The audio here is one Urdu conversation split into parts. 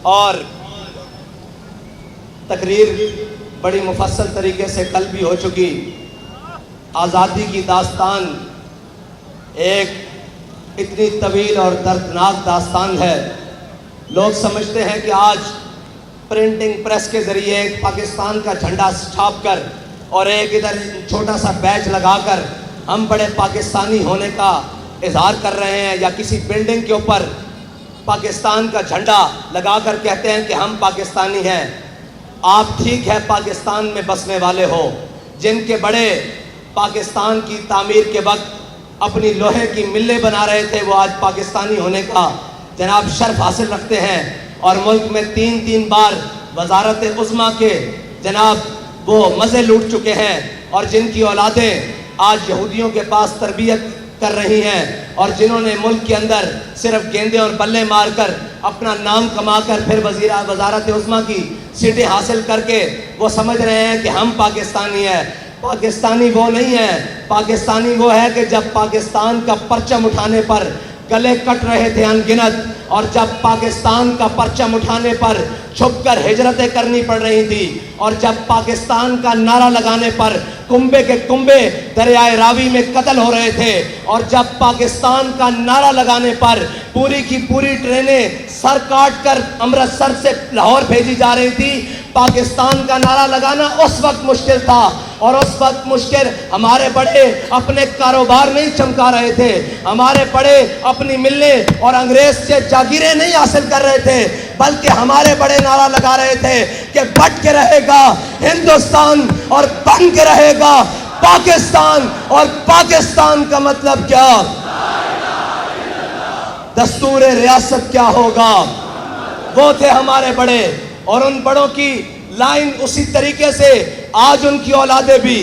اور تقریر بڑی مفصل طریقے سے کل بھی ہو چکی. آزادی کی داستان ایک اتنی طویل اور دردناک داستان ہے. لوگ سمجھتے ہیں کہ آج پرنٹنگ پریس کے ذریعے ایک پاکستان کا جھنڈا چھاپ کر اور ایک ادھر چھوٹا سا بیج لگا کر ہم بڑے پاکستانی ہونے کا اظہار کر رہے ہیں، یا کسی بلڈنگ کے اوپر پاکستان کا جھنڈا لگا کر کہتے ہیں کہ ہم پاکستانی ہیں. آپ ٹھیک ہے پاکستان میں بسنے والے ہو، جن کے بڑے پاکستان کی تعمیر کے وقت اپنی لوہے کی ملیں بنا رہے تھے، وہ آج پاکستانی ہونے کا جناب شرف حاصل رکھتے ہیں، اور ملک میں 3 بار وزارت عظمیٰ کے جناب وہ مزے لوٹ چکے ہیں، اور جن کی اولادیں آج یہودیوں کے پاس تربیت کر رہی ہیں، اور جنہوں نے ملک کے اندر صرف گیندے اور بلے مار کر اپنا نام کما کر پھر وزارت عظمیٰ کی سیٹیں حاصل کر کے وہ سمجھ رہے ہیں کہ ہم پاکستانی ہیں. پاکستانی وہ نہیں ہے. پاکستانی وہ ہے کہ جب پاکستان کا پرچم اٹھانے پر گلے کٹ رہے تھے ان گنت، اور جب پاکستان کا پرچم اٹھانے پر چھپ کر ہجرتیں کرنی پڑ رہی تھی، اور جب پاکستان کا نعرہ لگانے پر کنبے کے کنبے دریائے راوی میں قتل ہو رہے تھے، اور جب پاکستان کا نعرہ لگانے پر پوری کی پوری ٹرینیں سر کاٹ کر امرتسر سے لاہور بھیجی جا رہی تھی. پاکستان کا نعرہ لگانا اس وقت مشکل تھا، اور اس وقت مشکل ہمارے بڑے اپنے کاروبار نہیں چمکا رہے تھے، ہمارے بڑے اپنی ملیں اور انگریز سے جاگیریں نہیں حاصل کر رہے تھے، بلکہ ہمارے بڑے نعرہ لگا رہے تھے کہ بٹ کے رہے گا ہندوستان اور بن کے رہے گا پاکستان. اور پاکستان کا مطلب کیا؟ دستور ریاست کیا ہوگا؟ وہ تھے ہمارے بڑے، اور ان بڑوں کی لائن اسی طریقے سے آج ان کی اولادیں بھی.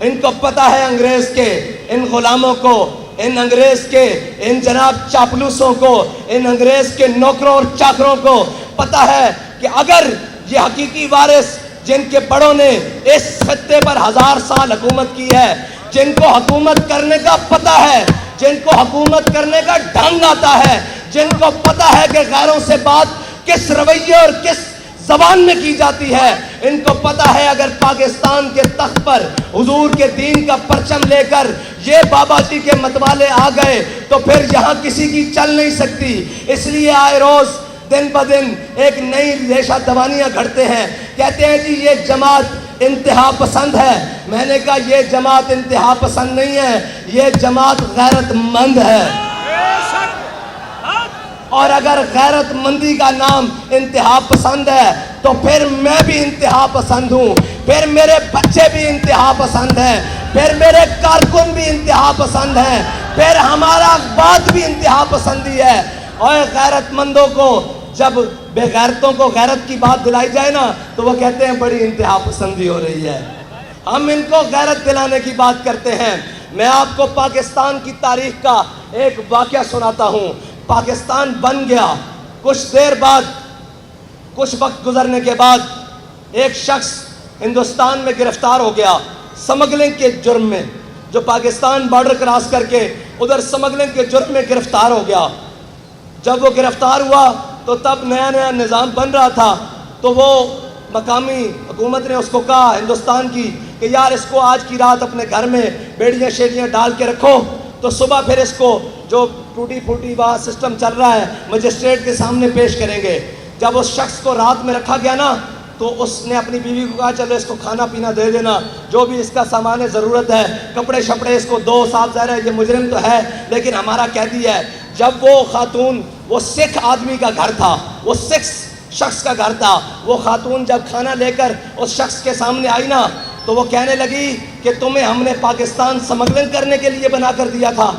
ان کو پتہ ہے انگریز کے ان غلاموں کو، ان انگریز کے ان جناب چاپلوسوں کو، ان انگریز کے نوکروں اور چاکروں کو پتہ ہے کہ اگر یہ حقیقی وارث جن کے بڑوں نے اس خطے پر 1000 سال حکومت کی ہے، جن کو حکومت کرنے کا پتہ ہے، جن کو حکومت کرنے کا ڈھنگ آتا ہے، جن کو پتہ ہے کہ غیروں سے بات کس رویے اور کس زبان میں کی جاتی ہے، ان کو پتہ ہے اگر پاکستان کے تخت پر حضور کے دین کا پرچم لے کر یہ بابا جی کے متوالے آ گئے تو پھر یہاں کسی کی چل نہیں سکتی. اس لیے آئے روز دن بدن ایک نئی ریشہ دوانیاں گھڑتے ہیں. کہتے ہیں جی یہ جماعت انتہا پسند ہے. میں نے کہا یہ جماعت انتہا پسند نہیں ہے، یہ جماعت غیرت مند ہے. اور اگر غیرت مندی کا نام انتہا پسند ہے تو پھر میں بھی انتہا پسند ہوں، پھر میرے بچے بھی انتہا پسند ہیں، پھر میرے کارکن بھی انتہا پسند ہیں، پھر ہمارا بات بھی انتہا پسندی ہے. اور غیرت مندوں کو جب بے غیرتوں کو غیرت کی بات دلائی جائے نا تو وہ کہتے ہیں بڑی انتہا پسندی ہو رہی ہے. ہم ان کو غیرت دلانے کی بات کرتے ہیں. میں آپ کو پاکستان کی تاریخ کا ایک واقعہ سناتا ہوں. پاکستان بن گیا، کچھ دیر بعد، کچھ وقت گزرنے کے بعد ایک شخص ہندوستان میں گرفتار ہو گیا سمگلنگ کے جرم میں. جو پاکستان بارڈر کراس کر کے ادھر سمگلنگ کے جرم میں گرفتار ہو گیا. جب وہ گرفتار ہوا تو تب نیا نیا نظام بن رہا تھا، تو وہ مقامی حکومت نے اس کو کہا ہندوستان کی کہ یار اس کو آج کی رات اپنے گھر میں بیڑیاں شیڑیاں ڈال کے رکھو، تو صبح پھر اس کو جو ٹوٹی پھوٹی وہاں سسٹم چل رہا ہے مجسٹریٹ کے سامنے پیش کریں گے. جب اس شخص کو رات میں رکھا گیا نا تو اس نے اپنی بیوی کو کہا چلو اس کو کھانا پینا دے دینا، جو بھی اس کا سامان ضرورت ہے، کپڑے شپڑے اس کو دو. صاحب ظاہر ہے یہ مجرم تو ہے لیکن ہمارا قیدی ہے. جب وہ خاتون، وہ سکھ آدمی کا گھر تھا، وہ سکھ شخص کا گھر تھا، وہ خاتون جب کھانا لے کر اس شخص کے سامنے آئی نا تو وہ کہنے لگی کہ تمہیں ہم نے پاکستان سمگلنگ کرنے کے لیے بنا کر دیا تھا.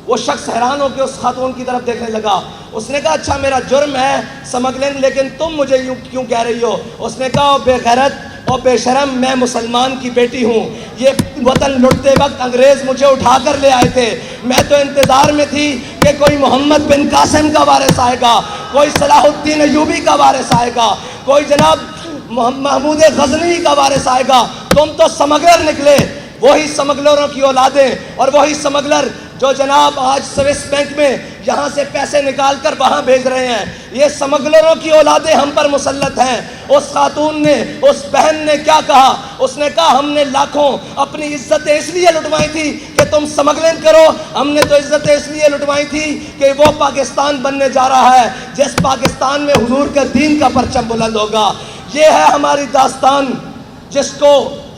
وہ شخص حیران ہو کے اس خاتون کی طرف دیکھنے لگا. اس نے کہا اچھا میرا جرم ہے سمگلنگ، لیکن تم مجھے یوں کیوں کہہ رہی ہو؟ اس نے کہا بے غیرت اور بے شرم، میں مسلمان کی بیٹی ہوں. یہ وطن لٹتے وقت انگریز مجھے اٹھا کر لے آئے تھے. میں تو انتظار میں تھی کہ کوئی محمد بن قاسم کا وارث آئے گا، کوئی صلاح الدین ایوبی کا وارث آئے گا، کوئی جناب محمود غزنوی کا وارث آئے گا. تم تو سمگلر نکلے. وہی سمگلروں کی اولادیں اور وہی سمگلر جو جناب آج سوئس بینک میں یہاں سے پیسے نکال کر وہاں بھیج رہے ہیں، یہ سمگلروں کی اولادیں ہم پر مسلط ہیں۔ اس خاتون نے، اس بہن نے کیا کہا؟ اس نے کہا ہم نے لاکھوں اپنی عزتیں اس لیے لٹوائی تھی کہ تم سمگلنگ کرو، ہم نے تو عزتیں اس لیے لٹوائی تھی کہ وہ پاکستان بننے جا رہا ہے جس پاکستان میں حضور کے دین کا پرچم بلند ہوگا۔ یہ ہے ہماری داستان، جس کو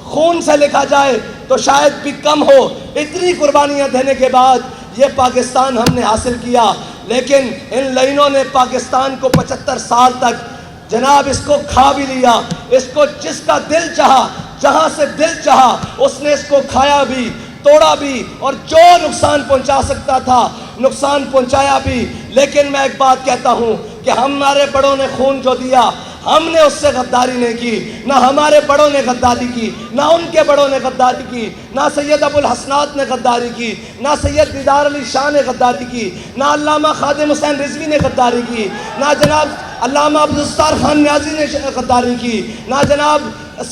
خون سے لکھا جائے تو شاید بھی کم ہو۔ اتنی قربانیاں دینے کے بعد یہ پاکستان ہم نے حاصل کیا، لیکن ان لائنوں نے پاکستان کو 75 سال تک جناب اس کو کھا بھی لیا۔ اس کو جس کا دل چاہا، جہاں سے دل چاہا، اس نے اس کو کھایا بھی، توڑا بھی، اور جو نقصان پہنچا سکتا تھا نقصان پہنچایا بھی۔ لیکن میں ایک بات کہتا ہوں کہ ہمارے بڑوں نے خون جو دیا، ہم نے اس سے غداری نہیں کی، نہ ہمارے بڑوں نے غداری کی، نہ ان کے بڑوں نے غداری کی، نہ سید ابو الحسنات نے غداری کی، نہ سید دیدار علی شاہ نے غداری کی، نہ علامہ خادم حسین رضوی نے غداری کی، نہ جناب علامہ عبدالستار خان نیازی نے غداری کی، نہ جناب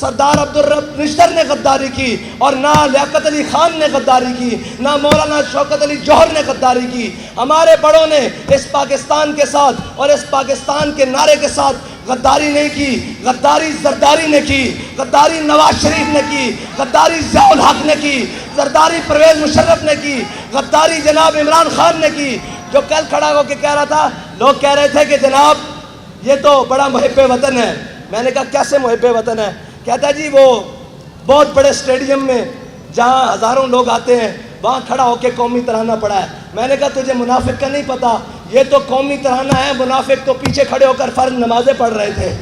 سردار عبدالرب نشتر نے غداری کی، اور نہ لیاقت علی خان نے غداری کی، نہ مولانا شوکت علی جوہر نے غداری کی۔ ہمارے بڑوں نے اس پاکستان کے ساتھ اور اس پاکستان کے نعرے کے ساتھ غداری نہیں کی، غداری زرداری نے کی، غداری نواز شریف نے کی، غداری ضیاء الحق نے کی، غداری پرویز مشرف نے کی، غداری جناب عمران خان نے کی، جو کل کھڑا ہو کے کہہ رہا تھا، لوگ کہہ رہے تھے کہ جناب یہ تو بڑا محب وطن ہے۔ میں نے کہا کیسے محب وطن ہے؟ کہتا جی وہ بہت بڑے اسٹیڈیم میں جہاں ہزاروں لوگ آتے ہیں وہاں کھڑا ہو کے قومی ترانہ پڑھا ہے۔ میں نے کہا تجھے منافق کا نہیں پتا، یہ تو قومی ترانہ ہے، منافق تو پیچھے کھڑے ہو کر فرض نمازیں پڑھ رہے تھے۔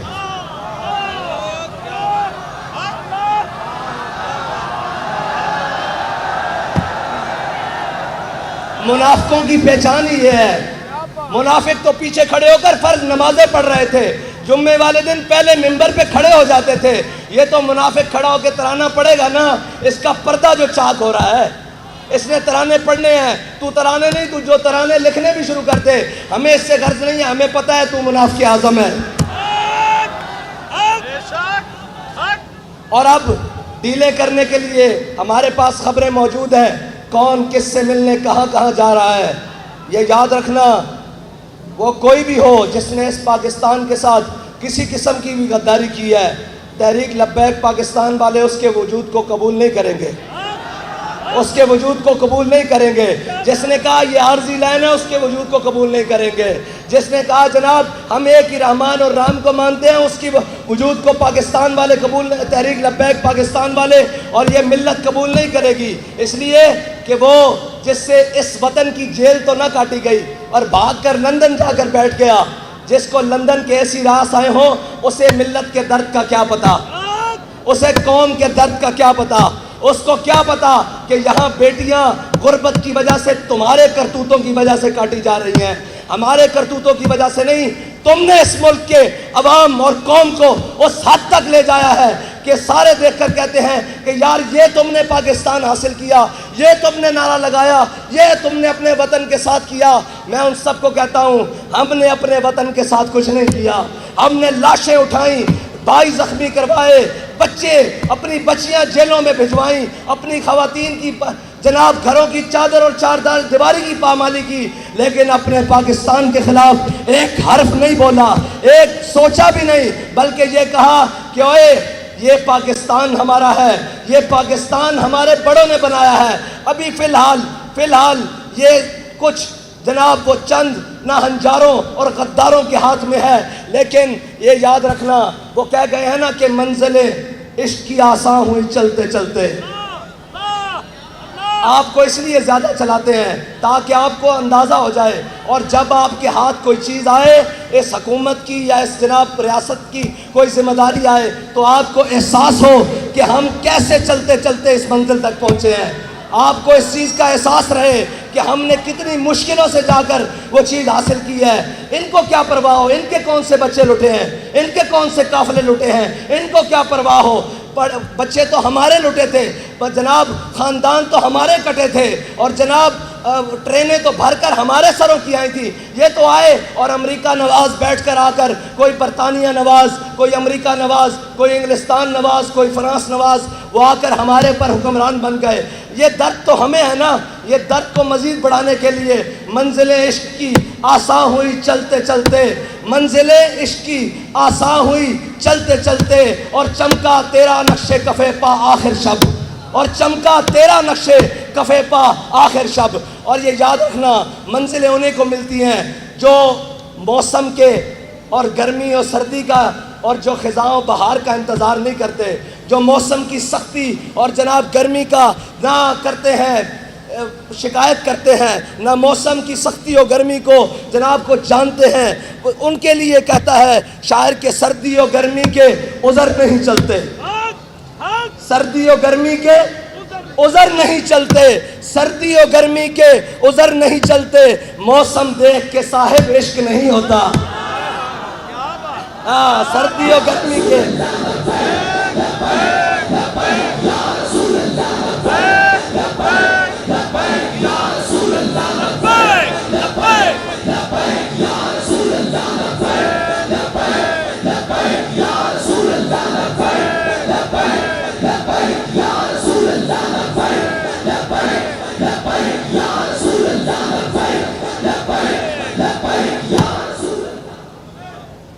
منافقوں کی پہچان ہی یہ ہے، منافق تو پیچھے کھڑے ہو کر فرض نمازیں پڑھ رہے تھے، جمعے والے دن پہلے ممبر پہ کھڑے ہو جاتے تھے۔ یہ تو منافق کھڑا ہو کے ترانہ پڑھے گا نا، اس کا پردہ جو چاک ہو رہا ہے، اس نے ترانے پڑھنے ہیں، تو ترانے نہیں، تو جو ترانے لکھنے بھی شروع کرتے۔ ہمیں اس سے غرض نہیں ہے، ہمیں پتہ ہے تو منافق اعظم ہے۔ اور اب ڈیلے کرنے کے لیے ہمارے پاس خبریں موجود ہیں، کون کس سے ملنے کہاں کہاں جا رہا ہے۔ یہ یاد رکھنا، وہ کوئی بھی ہو جس نے اس پاکستان کے ساتھ کسی قسم کی بھی غداری کی ہے، تحریک لبیک پاکستان والے اس کے وجود کو قبول نہیں کریں گے، اس کے وجود کو قبول نہیں کریں گے۔ جس نے کہا یہ عارضی لائن ہے، اس کے وجود کو قبول نہیں کریں گے۔ جس نے کہا جناب ہم ایک ہی رحمان اور رام کو مانتے ہیں، اس کی وجود کو پاکستان والے قبول، تحریک لبیک پاکستان والے اور یہ ملت قبول نہیں کرے گی، اس لیے کہ وہ جس سے اس وطن کی جیل تو نہ کاٹی گئی اور بھاگ کر لندن جا کر بیٹھ گیا، جس کو لندن کے ایسی راس آئے ہوں، اسے ملت کے درد کا کیا پتا، اسے قوم کے درد کا کیا پتا، اس کو کیا پتا کہ یہاں بیٹیاں غربت کی وجہ سے تمہارے کرتوتوں کی وجہ سے کاٹی جا رہی ہیں، ہمارے کرتوتوں کی وجہ سے نہیں۔ تم نے اس ملک کے عوام اور قوم کو اس حد تک لے جایا ہے کہ سارے دیکھ کر کہتے ہیں کہ یار یہ تم نے پاکستان حاصل کیا، یہ تم نے نعرہ لگایا، یہ تم نے اپنے وطن کے ساتھ کیا۔ میں ان سب کو کہتا ہوں ہم نے اپنے وطن کے ساتھ کچھ نہیں کیا، ہم نے لاشیں اٹھائیں، بھائی زخمی کروائے، بچے اپنی بچیاں جیلوں میں بھجوائیں، اپنی خواتین کی جناب گھروں کی چادر اور چار دیواری کی پامالی کی، لیکن اپنے پاکستان کے خلاف ایک حرف نہیں بولا، ایک سوچا بھی نہیں، بلکہ یہ کہا کہ اوئے یہ پاکستان ہمارا ہے، یہ پاکستان ہمارے بڑوں نے بنایا ہے۔ ابھی فی الحال یہ کچھ جناب وہ چند ناہنجاروں اور غداروں کے ہاتھ میں ہے، لیکن یہ یاد رکھنا وہ کہہ گئے ہیں نا کہ منزلیں عشق کی آسان ہوئی چلتے چلتے۔ آپ کو اس لیے زیادہ چلاتے ہیں تاکہ آپ کو اندازہ ہو جائے، اور جب آپ کے ہاتھ کوئی چیز آئے، اس حکومت کی یا اس جناب ریاست کی کوئی ذمہ داری آئے، تو آپ کو احساس ہو کہ ہم کیسے چلتے چلتے اس منزل تک پہنچے ہیں، آپ کو اس چیز کا احساس رہے کہ ہم نے کتنی مشکلوں سے جا کر وہ چیز حاصل کی ہے۔ ان کو کیا پرواہ ہو ان کے کون سے بچے لٹے ہیں، ان کے کون سے قافلے لٹے ہیں، ان کو کیا پرواہ ہو، بچے تو ہمارے لٹے تھے، پر جناب خاندان تو ہمارے کٹے تھے، اور جناب ٹرینیں تو بھر کر ہمارے سروں کی آئی تھی، یہ تو آئے اور امریکہ نواز بیٹھ کر آ کر، کوئی برطانیہ نواز، کوئی امریکہ نواز، کوئی انگلستان نواز، کوئی فرانس نواز، وہ آ کر ہمارے پر حکمران بن گئے۔ یہ درد تو ہمیں ہے نا، یہ درد کو مزید بڑھانے کے لیے منزل عشق کی آساں ہوئی چلتے چلتے، منزل عشق کی آساں ہوئی چلتے چلتے، اور چمکا تیرا نقش کفے پا آخر شب، اور چمکا تیرا نقش کفے پا آخر شب۔ اور یہ یاد رکھنا، منزلیں انہیں کو ملتی ہیں جو موسم کے اور گرمی اور سردی کا اور جو خزاں بہار کا انتظار نہیں کرتے، جو موسم کی سختی اور جناب گرمی کا نہ کرتے ہیں، شکایت کرتے ہیں، نہ موسم کی سختی اور گرمی کو جناب کو جانتے ہیں، ان کے لیے کہتا ہے شاعر کہ سردی اور گرمی کے عذر نہیں چلتے، سردی اور گرمی کے عذر نہیں چلتے، سردی اور گرمی کے عذر نہیں چلتے، موسم دیکھ کے صاحب عشق نہیں ہوتا۔ ہاں، سردی اور گرمی کے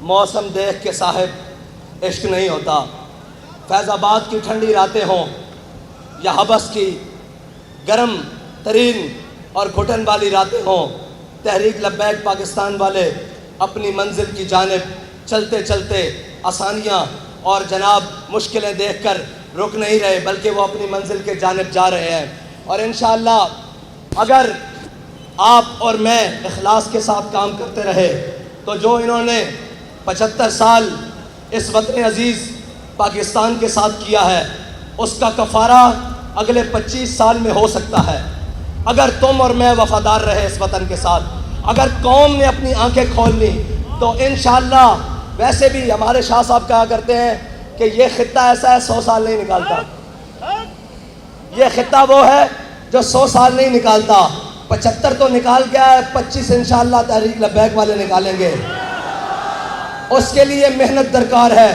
موسم دیکھ کے صاحب عشق نہیں ہوتا۔ فیض آباد کی ٹھنڈی راتیں ہوں یا حبس کی گرم ترین اور گھٹن والی راتیں ہوں، تحریک لبیک پاکستان والے اپنی منزل کی جانب چلتے چلتے آسانیاں اور جناب مشکلیں دیکھ کر رک نہیں رہے، بلکہ وہ اپنی منزل کے جانب جا رہے ہیں۔ اور انشاءاللہ اگر آپ اور میں اخلاص کے ساتھ کام کرتے رہے تو جو انہوں نے 75 سال اس وطن عزیز پاکستان کے ساتھ کیا ہے، اس کا کفارہ اگلے 25 سال میں ہو سکتا ہے، اگر تم اور میں وفادار رہے اس وطن کے ساتھ، اگر قوم نے اپنی آنکھیں کھول لی تو انشاءاللہ۔ ویسے بھی ہمارے شاہ صاحب کہا کرتے ہیں کہ یہ خطہ ایسا ہے 100 سال نہیں نکالتا، یہ خطہ وہ ہے جو 100 سال نہیں نکالتا، 75 تو نکال گیا ہے، 25 انشاءاللہ تحریک لبیک والے نکالیں گے۔ اس کے لیے محنت درکار ہے،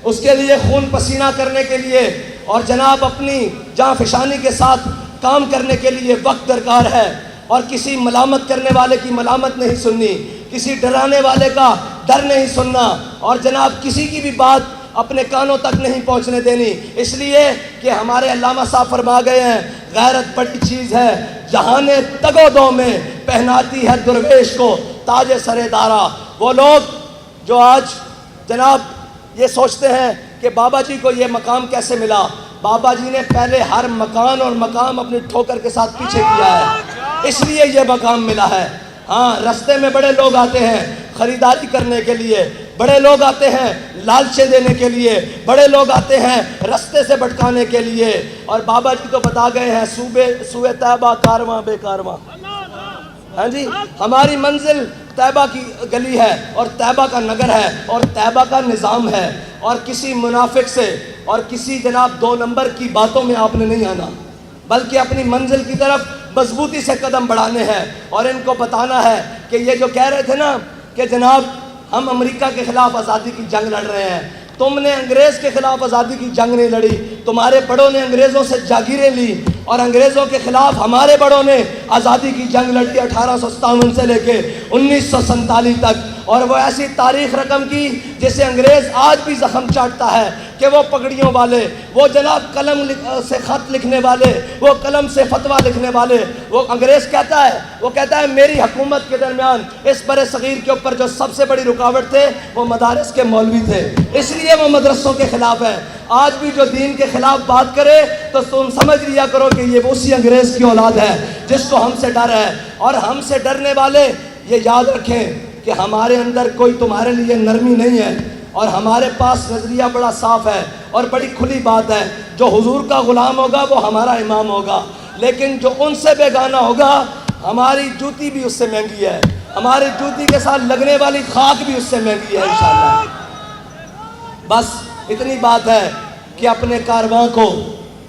اس کے لیے خون پسینہ کرنے کے لیے اور جناب اپنی جاں فشانی کے ساتھ کام کرنے کے لیے وقت درکار ہے، اور کسی ملامت کرنے والے کی ملامت نہیں سننی، کسی ڈرانے والے کا ڈر نہیں سننا، اور جناب کسی کی بھی بات اپنے کانوں تک نہیں پہنچنے دینی، اس لیے کہ ہمارے علامہ صاحب فرما گئے ہیں غیرت بڑی چیز ہے جہان تگ و دو میں پہناتی ہے درویش کو تاج سر دارا۔ وہ لوگ جو آج جناب یہ سوچتے ہیں کہ بابا جی کو یہ مقام کیسے ملا، بابا جی نے پہلے ہر مکان اور مقام اپنی ٹھوکر کے ساتھ پیچھے کیا ہے، اس لیے یہ مقام ملا ہے۔ ہاں، رستے میں بڑے لوگ آتے ہیں خریداری کرنے کے لیے، بڑے لوگ آتے ہیں لالچیں دینے کے لیے، بڑے لوگ آتے ہیں رستے سے بھٹکانے کے لیے، اور بابا جی تو بتا گئے ہیں سوئے طیبہ کارواں بے کارواں۔ ہاں جی، ہماری منزل طیبہ کی گلی ہے اور طیبہ کا نگر ہے اور طیبہ کا نظام ہے، اور کسی منافق سے اور کسی جناب 2 نمبر کی باتوں میں آپ نے نہیں آنا، بلکہ اپنی منزل کی طرف مضبوطی سے قدم بڑھانے ہیں، اور ان کو بتانا ہے کہ یہ جو کہہ رہے تھے نا کہ جناب ہم امریکہ کے خلاف آزادی کی جنگ لڑ رہے ہیں، تم نے انگریز کے خلاف آزادی کی جنگ نہیں لڑی، تمہارے بڑوں نے انگریزوں سے جاگیریں لی، اور انگریزوں کے خلاف ہمارے بڑوں نے آزادی کی جنگ لڑی 1857 سے لے کے 1947 تک، اور وہ ایسی تاریخ رقم کی جسے انگریز آج بھی زخم چاٹتا ہے کہ وہ پگڑیوں والے، وہ جناب قلم سے خط لکھنے والے، وہ قلم سے فتویٰ لکھنے والے، وہ انگریز کہتا ہے میری حکومت کے درمیان اس بر صغیر کے اوپر جو سب سے بڑی رکاوٹ تھے وہ مدارس کے مولوی تھے، اس لیے وہ مدرسوں کے خلاف ہے۔ آج بھی جو دین کے خلاف بات کرے تو تم سمجھ لیا کرو کہ یہ اسی انگریز کی اولاد ہے جس کو ہم سے ڈر ہے، اور ہم سے ڈرنے والے یہ یاد رکھیں کہ ہمارے اندر کوئی تمہارے لیے نرمی نہیں ہے، اور ہمارے پاس نظریہ بڑا صاف ہے اور بڑی کھلی بات ہے، جو حضور کا غلام ہوگا وہ ہمارا امام ہوگا، لیکن جو ان سے بیگانہ ہوگا ہماری جوتی بھی اس سے مہنگی ہے، ہماری جوتی کے ساتھ لگنے والی خاک بھی اس سے مہنگی ہے انشاءاللہ۔ بس اتنی بات ہے کہ اپنے کارواں کو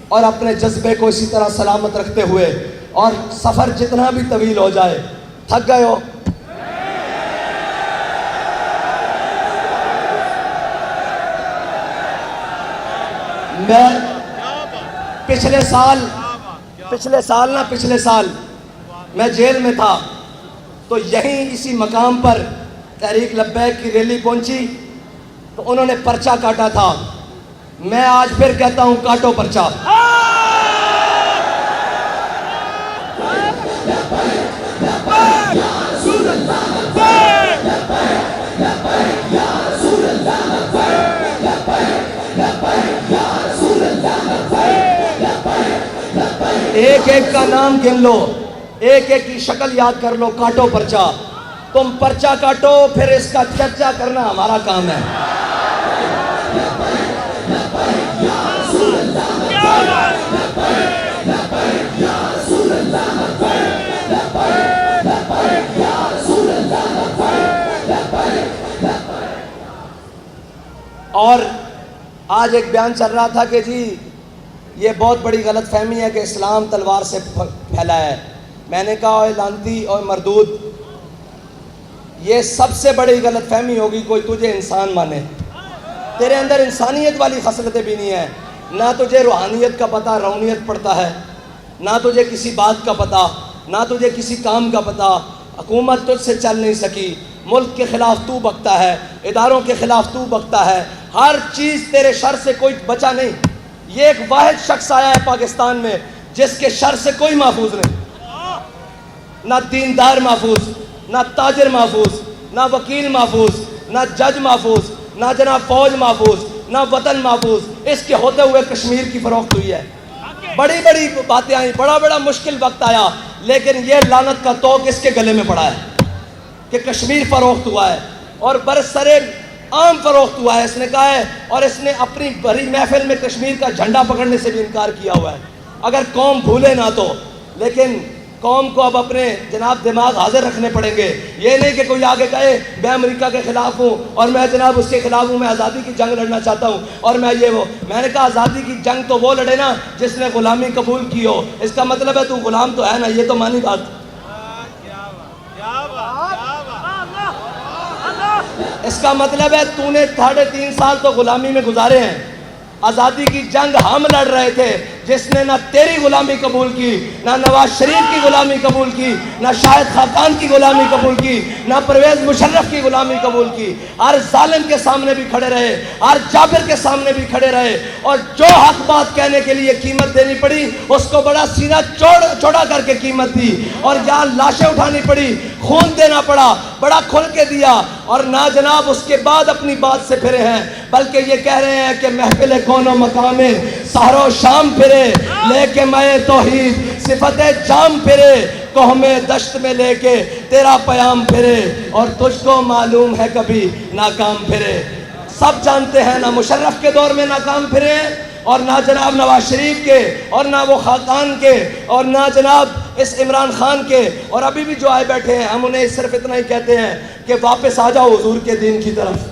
اور اپنے جذبے کو اسی طرح سلامت رکھتے ہوئے اور سفر جتنا بھی طویل ہو جائے. تھک گئے ہو؟ میں پچھلے سال میں جیل میں تھا تو یہیں اسی مقام پر تحریک لبیک کی ریلی پہنچی تو انہوں نے پرچہ کاٹا تھا. میں آج پھر کہتا ہوں کاٹو پرچہ. ایک ایک کا نام گن لو, ایک ایک کی شکل یاد کر لو. کاٹو پرچہ. تم پرچہ کاٹو, پھر اس کا چرچا کرنا ہمارا کام ہے. اور آج ایک بیان چل رہا تھا کہ جی یہ بہت بڑی غلط فہمی ہے کہ اسلام تلوار سے پھیلا ہے. میں نے کہا اے لعنتی اور مردود, یہ سب سے بڑی غلط فہمی ہوگی کوئی تجھے انسان مانے. تیرے اندر انسانیت والی خصلتیں بھی نہیں ہیں. نہ تجھے روحانیت کا پتہ, روحانیت پڑتا ہے, نہ تجھے کسی بات کا پتہ, نہ تجھے کسی کام کا پتہ. حکومت تجھ سے چل نہیں سکی, ملک کے خلاف تو بکتا ہے, اداروں کے خلاف تو بکتا ہے, ہر چیز تیرے شر سے کوئی بچا نہیں. یہ ایک واحد شخص آیا ہے پاکستان میں جس کے شر سے کوئی محفوظ نہیں. نہ دیندار محفوظ, نہ تاجر محفوظ, نہ وکیل محفوظ, نہ جج محفوظ, نہ جناب فوج محفوظ, نہ وطن محفوظ. اس کے ہوتے ہوئے کشمیر کی فروخت ہوئی ہے. بڑی بڑی باتیں آئیں, بڑا مشکل وقت آیا, لیکن یہ لعنت کا توق اس کے گلے میں پڑا ہے کہ کشمیر فروخت ہوا ہے اور برسرے عام فروخت ہوا ہے. اس نے کہا ہے, اور اس نے اپنی بڑی محفل میں کشمیر کا جھنڈا پکڑنے سے بھی انکار کیا ہوا ہے. اگر قوم بھولے نہ تو, لیکن قوم کو اب اپنے جناب دماغ حاضر رکھنے پڑیں گے. یہ نہیں کہ کوئی آگے کہے میں امریکہ کے خلاف ہوں اور میں جناب اس کے خلاف ہوں, میں آزادی کی جنگ لڑنا چاہتا ہوں اور میں یہ وہ. میں نے کہا آزادی کی جنگ تو وہ لڑے نا جس نے غلامی قبول کی ہو. اس کا مطلب ہے تو غلام تو ہے نا, یہ تو مانی بات. اس کا مطلب ہے تو نے 3.5 سال تو غلامی میں گزارے ہیں. آزادی کی جنگ ہم لڑ رہے تھے, جس نے نہ تیری غلامی قبول کی, نہ نواز شریف کی غلامی قبول کی, نہ شاہد خاقان کی غلامی قبول کی, نہ پرویز مشرف کی غلامی قبول کی. ہر ظالم کے سامنے بھی کھڑے رہے, ہر جابر کے سامنے بھی کھڑے رہے, اور جو حق بات کہنے کے لیے قیمت دینی پڑی اس کو بڑا سینہ چوڑا کر کے قیمت دی, اور جہاں لاشیں اٹھانی پڑی, خون دینا پڑا, بڑا کھل کے دیا. اور نہ جناب اس کے بعد اپنی بات سے پھرے ہیں, بلکہ یہ کہہ رہے ہیں کہ محفل کون و مقام سحر و شام پھرے, لے کے میں توحید صفت جام پھرے, قوم دشت میں لے کے تیرا پیام پھرے, اور تجھ کو معلوم ہے کبھی ناکام پھرے. سب جانتے ہیں نہ مشرف کے دور میں ناکام پھرے, اور نہ جناب نواز شریف کے, اور نہ وہ خاقان کے, اور نہ جناب اس عمران خان کے, اور ابھی بھی جو آئے بیٹھے ہیں ہم انہیں صرف اتنا ہی کہتے ہیں کہ واپس آ جاؤ حضور کے دین کی طرف.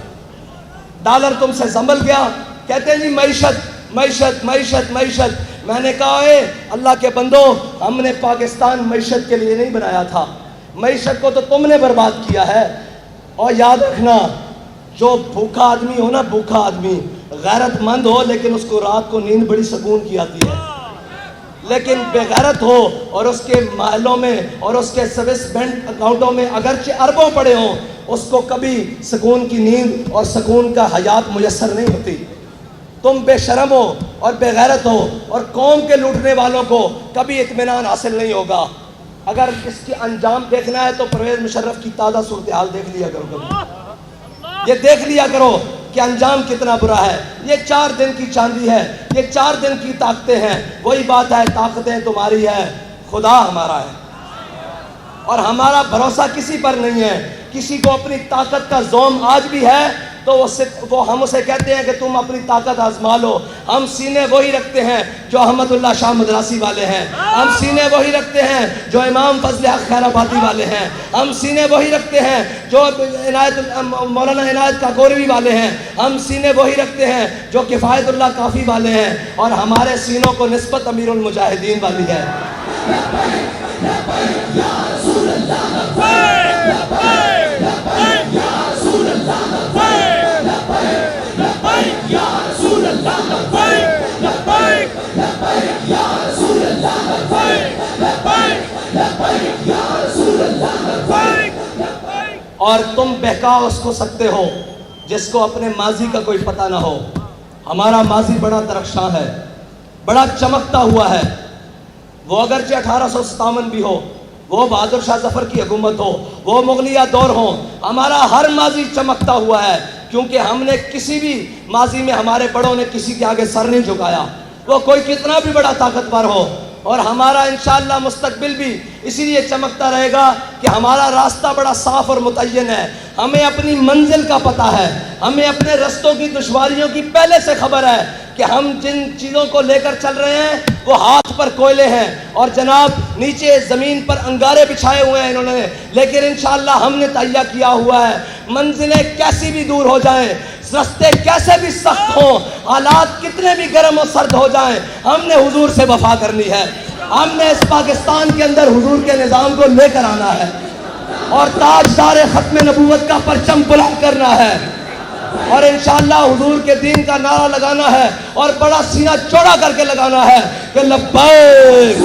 ڈالر تم سے سنبھل گیا, کہتے ہیں جی معیشت معیشت معیشت معیشت. میں نے کہا ہے اللہ کے بندو, ہم نے پاکستان معیشت کے لیے نہیں بنایا تھا, معیشت کو تو تم نے برباد کیا ہے. اور یاد رکھنا, جو بھوکا آدمی ہو نا, بھوکا آدمی غیرت مند ہو لیکن اس کو رات کو نیند بڑی سکون کی آتی ہے, لیکن بے غیرت ہو اور اس کے محلوں میں اور اس کے سوئس بینک اکاؤنٹوں میں اگرچہ اربوں پڑے ہوں, اس کو کبھی سکون کی نیند اور سکون کا حیات میسر نہیں ہوتی. تم بے شرم ہو اور بے غیرت ہو, اور قوم کے لوٹنے والوں کو کبھی اطمینان حاصل نہیں ہوگا. اگر اس کی انجام دیکھنا ہے تو پرویز مشرف کی تازہ صورتحال دیکھ لیا کرو کبھی, یہ دیکھ لیا کرو کہ انجام کتنا برا ہے. یہ 4 دن کی چاندی ہے, یہ 4 دن کی طاقتیں ہیں. وہی بات ہے, طاقتیں تمہاری ہے, خدا ہمارا ہے, اور ہمارا بھروسہ کسی پر نہیں ہے. کسی کو اپنی طاقت کا زوم آج بھی ہے تو وہ ہم اسے کہتے ہیں کہ تم اپنی طاقت آزما لو. ہم سینے وہی رکھتے ہیں جو احمد اللہ شاہ مدراسی والے ہیں, ہم سینے وہی رکھتے ہیں جو امام فضل حق خیر آبادی والے ہیں, ہم سینے وہی رکھتے ہیں جو مولانا عنایت کاکوروی والے ہیں, ہم سینے وہی رکھتے ہیں جو کفایت اللہ کافی والے ہیں, اور ہمارے سینوں کو نسبت امیر المجاہدین والی ہے. اور تم بہکا اس کو سکتے ہو جس کو اپنے ماضی کا کوئی پتہ نہ ہو. ہمارا ماضی بڑا درخشاں ہے, بڑا چمکتا ہوا ہے. وہ اگرچہ 1857 بھی ہو, وہ بہادر شاہ ظفر کی حکومت ہو, وہ مغلیہ دور ہو, ہمارا ہر ماضی چمکتا ہوا ہے, کیونکہ ہم نے کسی بھی ماضی میں ہمارے بڑوں نے کسی کے آگے سر نہیں جھکایا, وہ کوئی کتنا بھی بڑا طاقتور ہو. اور ہمارا انشاءاللہ مستقبل بھی اسی لیے چمکتا رہے گا کہ ہمارا راستہ بڑا صاف اور متعین ہے. ہمیں اپنی منزل کا پتہ ہے, ہمیں اپنے رستوں کی دشواریوں کی پہلے سے خبر ہے کہ ہم جن چیزوں کو لے کر چل رہے ہیں وہ ہاتھ پر کوئلے ہیں اور جناب نیچے زمین پر انگارے بچھائے ہوئے ہیں انہوں نے, لیکن انشاءاللہ ہم نے تہیہ کیا ہوا ہے. منزلیں کیسی بھی دور ہو جائیں, رستے کیسے بھی سخت ہوں, حالات کتنے بھی گرم و سرد ہو جائیں, ہم نے حضور سے وفا کرنی ہے. ہم نے اس پاکستان کے اندر حضور کے نظام کو لے کر آنا ہے اور تاجدار ختم نبوت کا پرچم بلند کرنا ہے اور انشاءاللہ حضور کے دین کا نعرہ لگانا ہے اور بڑا سینہ چوڑا کر کے لگانا ہے کہ لبیک.